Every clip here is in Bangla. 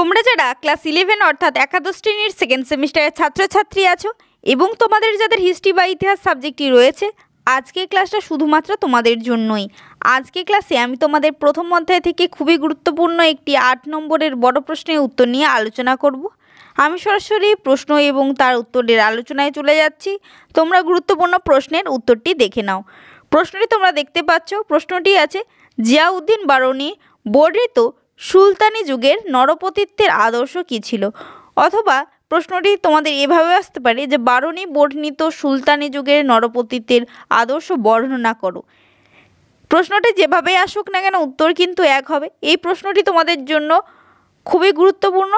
তোমরা যারা ক্লাস 11 অর্থাৎ একাদশ শ্রেণীর সেকেন্ড সেমিস্টারের ছাত্রছাত্রী আছো এবং তোমাদের যাদের হিস্ট্রি বা ইতিহাস সাবজেক্টটি রয়েছে, আজকের ক্লাসটা শুধুমাত্র তোমাদের জন্যই। আজকে ক্লাসে আমি তোমাদের প্রথম অধ্যায় থেকে খুবই গুরুত্বপূর্ণ একটি 8 নম্বরের বড় প্রশ্নের উত্তর নিয়ে আলোচনা করব। আমি সরাসরি প্রশ্ন এবং তার উত্তরের আলোচনায় চলে যাচ্ছি। তোমরা গুরুত্বপূর্ণ প্রশ্নের উত্তরটি দেখে নাও। প্রশ্নটি তোমরা দেখতে পাচ্ছ। প্রশ্নটি আছে, জিয়াউদ্দিন বারনী বর্ণিত সুলতানি যুগের নরপতিত্বের আদর্শ কী ছিল? অথবা প্রশ্নটি তোমাদের এভাবে আসতে পারে যে বারনী বর্ণিত সুলতানি যুগের নরপতিত্বের আদর্শ বর্ণনা করো। প্রশ্নটি যেভাবে আসুক না কেন উত্তর কিন্তু এক হবে। এই প্রশ্নটি তোমাদের জন্য খুবই গুরুত্বপূর্ণ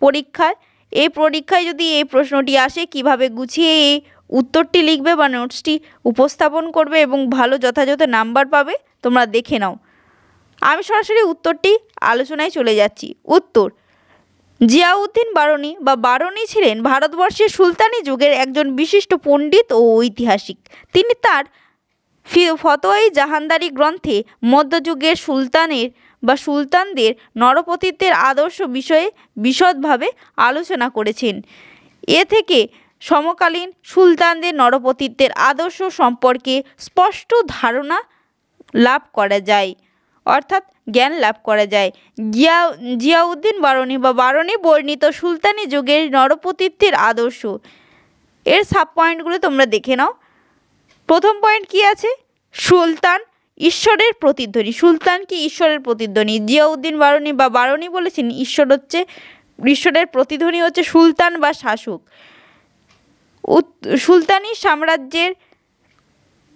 পরীক্ষায়। এই পরীক্ষায় যদি এই প্রশ্নটি আসে, কিভাবে গুছিয়ে এই উত্তরটি লিখবে বা নোটসটি উপস্থাপন করবে এবং ভালো যথাযথ নাম্বার পাবে তোমরা দেখে নাও। আমি সরাসরি উত্তরটি আলোচনায় চলে যাচ্ছি। উত্তর, জিয়াউদ্দিন বারনী বা বারনী ছিলেন ভারতবর্ষের সুলতানি যুগের একজন বিশিষ্ট পণ্ডিত ও ঐতিহাসিক। তিনি তার ফতোয়াই জাহানদারি গ্রন্থে মধ্যযুগের সুলতানদের নরপতিত্বের আদর্শ বিষয়ে বিশদভাবে আলোচনা করেছেন। এ থেকে সমকালীন সুলতানদের নরপতিত্বের আদর্শ সম্পর্কে স্পষ্ট ধারণা লাভ করা যায়, অর্থাৎ জ্ঞান লাভ করা যায়। জিয়াউদ্দিন বারনী বা বারনী বর্ণিত সুলতানি যুগের নরপতিত্বের আদর্শ, এর সাব পয়েন্টগুলো তোমরা দেখে নাও। প্রথম পয়েন্ট কি আছে? সুলতান ঈশ্বরের প্রতিধ্বনি। সুলতান কি ঈশ্বরের প্রতিধ্বনি। জিয়াউদ্দিন বারনী বা বারনী বলেছেন ঈশ্বরের প্রতিধ্বনি হচ্ছে সুলতান বা শাসক। সুলতানি সাম্রাজ্যের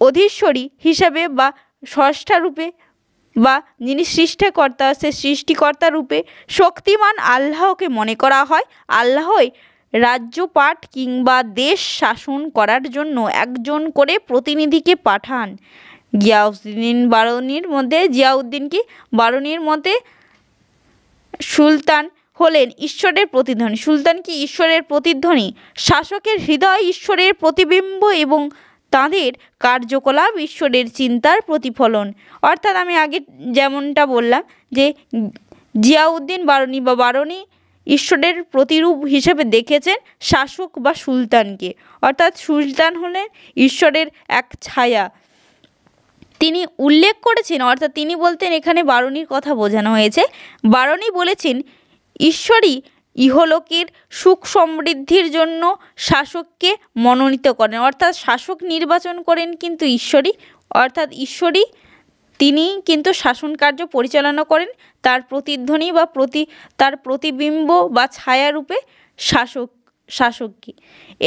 অধীশ্বরী হিসাবে বা স্রষ্টা রূপে বা যিনি সৃষ্টিকর্তা রূপে শক্তিমান আল্লাহকে মনে করা হয়। আল্লাহই রাজ্যপাট কিংবা দেশ শাসন করার জন্য একজন করে প্রতিনিধিকে পাঠান। জিয়াউদ্দিন বারনীর মতে সুলতান হলেন ঈশ্বরের প্রতিধ্বনি। সুলতান কি ঈশ্বরের প্রতিধ্বনি। শাসকের হৃদয় ঈশ্বরের প্রতিবিম্ব এবং তাঁদের কার্যকলাপ ঈশ্বরের চিন্তার প্রতিফলন। অর্থাৎ আমি আগে যেমনটা বললাম যে জিয়াউদ্দিন বারনী বা বারনী ঈশ্বরের প্রতিরূপ হিসেবে দেখেছেন শাসক বা সুলতানকে। অর্থাৎ সুলতান হলেন ঈশ্বরের এক ছায়া। তিনি উল্লেখ করেছেন, অর্থাৎ তিনি বলতেন, এখানে বারণীর কথা বোঝানো হয়েছে। বারনী বলেছেন ঈশ্বরই ইহলোকের সুখ সমৃদ্ধির জন্য শাসককে মনোনীত করেন। অর্থাৎ শাসক নির্বাচন করেন কিন্তু ঈশ্বরই, অর্থাৎ ঈশ্বরই তিনি কিন্তু শাসন কার্য পরিচালনা করেন তার প্রতিধ্বনি বা তার প্রতিবিম্ব বা ছায়ারূপে শাসককে।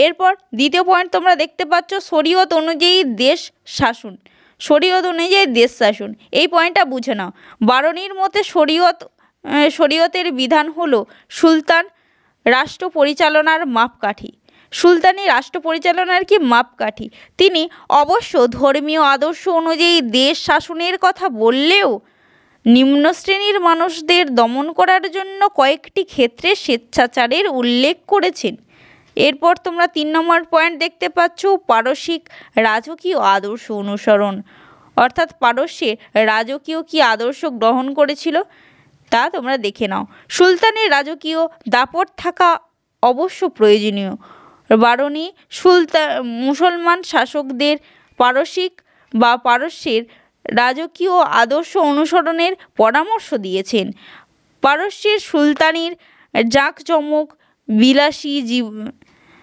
এরপর দ্বিতীয় পয়েন্ট তোমরা দেখতে পাচ্ছ, শরীয়ত অনুযায়ী দেশ শাসন। শরীয়ত অনুযায়ী দেশ শাসন, এই পয়েন্টটা বুঝে নাও। বারণীর মতে শরীয়তের বিধান হলো সুলতান রাষ্ট্র পরিচালনার মাপকাঠি। সুলতানি রাষ্ট্র পরিচালনার কি মাপকাঠি। তিনি অবশ্য ধর্মীয় আদর্শ অনুযায়ী দেশ শাসনের কথা বললেও নিম্ন শ্রেণীর মানুষদের দমন করার জন্য কয়েকটি ক্ষেত্রে স্বেচ্ছাচারের উল্লেখ করেছেন। এরপর তোমরা 3 নম্বর পয়েন্ট দেখতে পাচ্ছ, পারসিক রাজকীয় আদর্শ অনুসরণ। অর্থাৎ পারস্যে রাজকীয় কি আদর্শ গ্রহণ করেছিল তা তোমরা দেখে নাও। সুলতানের রাজকীয় দাপট থাকা অবশ্য প্রয়োজনীয়। বারনী মুসলমান শাসকদের পারস্যের রাজকীয় আদর্শ অনুসরণের পরামর্শ দিয়েছেন। পারস্যের সুলতানির জাঁকজমক, বিলাসী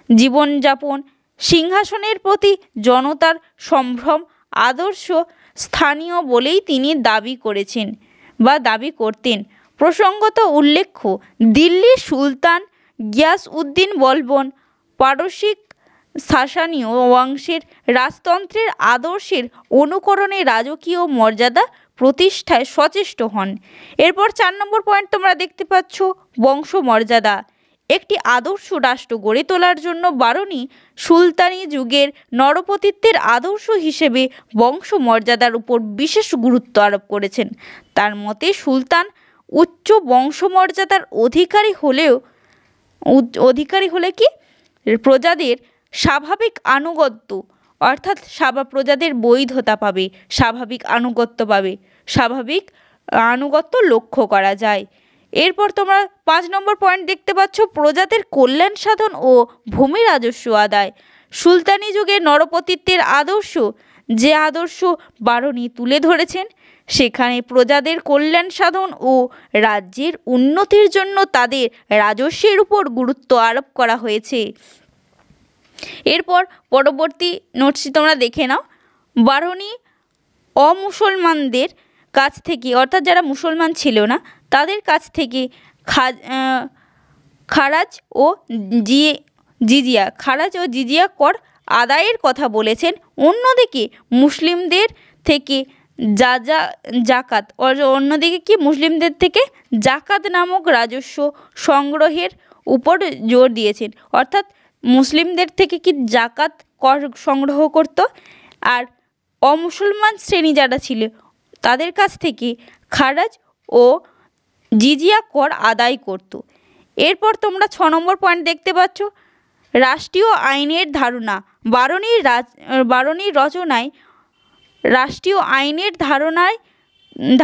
জীবনযাপন, সিংহাসনের প্রতি জনতার সম্ভ্রম আদর্শ স্থানীয় বলেই তিনি দাবি করতেন। প্রসঙ্গত উল্লেখ্য, দিল্লির সুলতান গিয়াস-উদ্দিন বলবন পারসিক সাসানীয় বংশের রাজতন্ত্রের আদর্শের অনুকরণে রাজকীয় মর্যাদা প্রতিষ্ঠায় সচেষ্ট হন। এরপর 4 নম্বর পয়েন্ট তোমরা দেখতে পাচ্ছ, বংশমর্যাদা। একটি আদর্শ রাষ্ট্র গড়ে তোলার জন্য বারনী সুলতানি যুগের নরপতিত্বের আদর্শ হিসেবে বংশমর্যাদার উপর বিশেষ গুরুত্ব আরোপ করেছেন। তার মতে সুলতান উচ্চ বংশমর্যাদার অধিকারী হলে কি প্রজাদের স্বাভাবিক আনুগত্য, অর্থাৎ প্রজাদের বৈধতা পাবে, স্বাভাবিক আনুগত্য লক্ষ্য করা যায়। এরপর তোমরা 5 নম্বর পয়েন্ট দেখতে পাচ্ছ, প্রজাদের কল্যাণ সাধন ও ভূমি রাজস্ব আদায়। সুলতানি যুগের নরপতিত্বের আদর্শ, যে আদর্শ বারনী তুলে ধরেছেন, সেখানে প্রজাদের কল্যাণ সাধন ও রাজ্যের উন্নতির জন্য তাদের রাজস্বের উপর গুরুত্ব আরোপ করা হয়েছে। এরপর পরবর্তী নোটসটি তোমরা দেখে নাও। বারনী অমুসলমানদের কাছ থেকে, অর্থাৎ যারা মুসলমান ছিল না তাদের কাছ থেকে খারাজ ও জিজিয়া কর আদায়ের কথা বলেছেন। অন্যদিকে মুসলিমদের থেকে জাকাত নামক রাজস্ব সংগ্রহের উপর জোর দিয়েছেন, অর্থাৎ মুসলিমদের থেকে কি জাকাত কর সংগ্রহ করত, আর অমুসলমান শ্রেণী যারা ছিল তাদের কাছ থেকে খারাজ ও জিজিয়া কর আদায় করত। এরপর তোমরা 6 নম্বর পয়েন্ট দেখতে পাচ্ছ, রাষ্ট্রীয় আইনের ধারণা। বারনীর রচনায় রাষ্ট্রীয় আইনের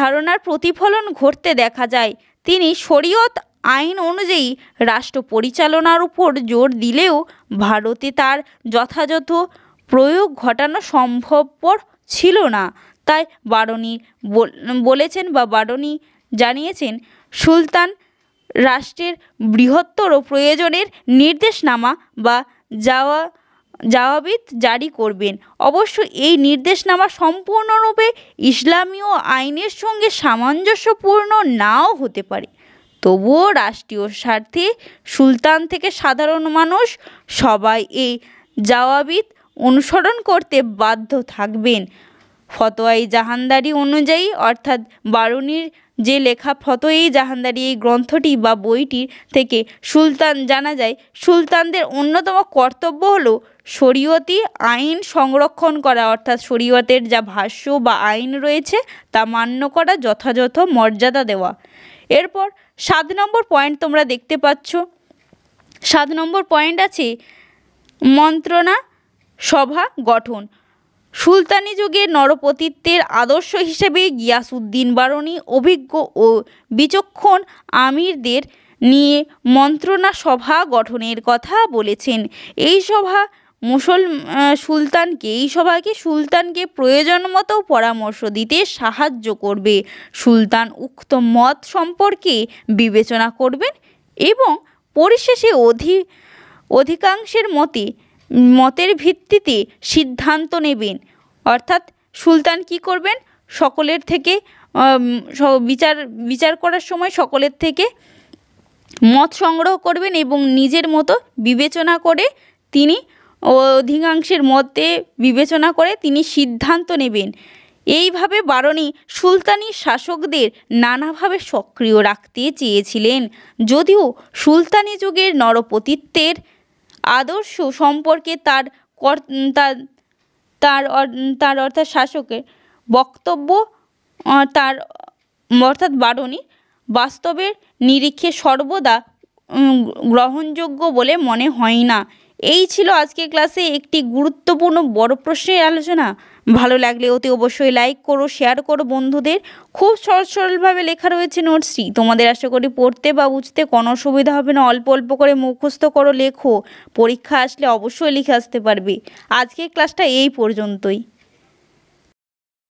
ধারণার প্রতিফলন ঘটতে দেখা যায়। তিনি শরীয়ত আইন অনুযায়ী রাষ্ট্র পরিচালনার উপর জোর দিলেও ভারতে তার যথাযথ প্রয়োগ ঘটানো সম্ভবপর ছিল না। তাই বারনী জানিয়েছেন, সুলতান রাষ্ট্রের বৃহত্তর প্রয়োজনের নির্দেশনামা বা জাওয়াবিত জারি করবেন। অবশ্য এই নির্দেশনামা সম্পূর্ণরূপে ইসলামীয় আইনের সঙ্গে সামঞ্জস্যপূর্ণ নাও হতে পারে, তবুও রাষ্ট্রীয় স্বার্থে সুলতান থেকে সাধারণ মানুষ সবাই এই জাওয়াবিত অনুসরণ করতে বাধ্য থাকবেন। ফতোয়ায়ে জাহানদারি অনুযায়ী, অর্থাৎ বারনীর যে লেখা ফতোয়ায়ে জাহানদারি এই গ্রন্থটি বা বইটি থেকে জানা যায়, সুলতানদের অন্যতম কর্তব্য হলো শরীয়তি আইন সংরক্ষণ করা, অর্থাৎ শরীয়তের যা ভাষ্য বা আইন রয়েছে তা মান্য করা, যথাযথ মর্যাদা দেওয়া। এরপর 7 নম্বর পয়েন্ট তোমরা দেখতে পাচ্ছ। 7 নম্বর পয়েন্ট আছে মন্ত্রণা সভা গঠন। সুলতানি যুগের নরপতিত্বের আদর্শ হিসেবে গিয়াসউদ্দিন বারনী অভিজ্ঞ ও বিচক্ষণ আমিরদের নিয়ে মন্ত্রণা সভা গঠনের কথা বলেছেন। এই সভাকে সুলতানকে প্রয়োজন মতো পরামর্শ দিতে সাহায্য করবে। সুলতান উক্ত মত সম্পর্কে বিবেচনা করবেন এবং পরিশেষে অধিকাংশের মতের ভিত্তিতে সিদ্ধান্ত নেবেন। অর্থাৎ সুলতান কি করবেন, সকলের থেকে বিচার করার সময় সকলের থেকে মত সংগ্রহ করবেন এবং নিজের মতো বিবেচনা করে তিনি অধিকাংশের মতে বিবেচনা করে তিনি সিদ্ধান্ত নেবেন। এইভাবে বারনী সুলতানি শাসকদের নানাভাবে সক্রিয় রাখতে চেয়েছিলেন। যদিও সুলতানি যুগের নরপতিত্বের আদর্শ সম্পর্কে তার অর্থাৎ শাসকের বক্তব্য অর্থাৎ বারনী বাস্তবের নিরিখে সর্বদা গ্রহণযোগ্য বলে মনে হয় না। এই ছিল আজকের ক্লাসে একটি গুরুত্বপূর্ণ বড় প্রশ্নের আলোচনা। ভালো লাগলে অতি অবশ্যই লাইক করো, শেয়ার করো বন্ধুদের। খুব সরলভাবে লেখা রয়েছে নোটসটি, তোমাদের আশা করি পড়তে বা বুঝতে কোনো অসুবিধা হবে না। অল্প অল্প করে মুখস্থ করো, লেখো, পরীক্ষা আসলে অবশ্যই লিখে আসতে পারবে। আজকের ক্লাসটা এই পর্যন্তই।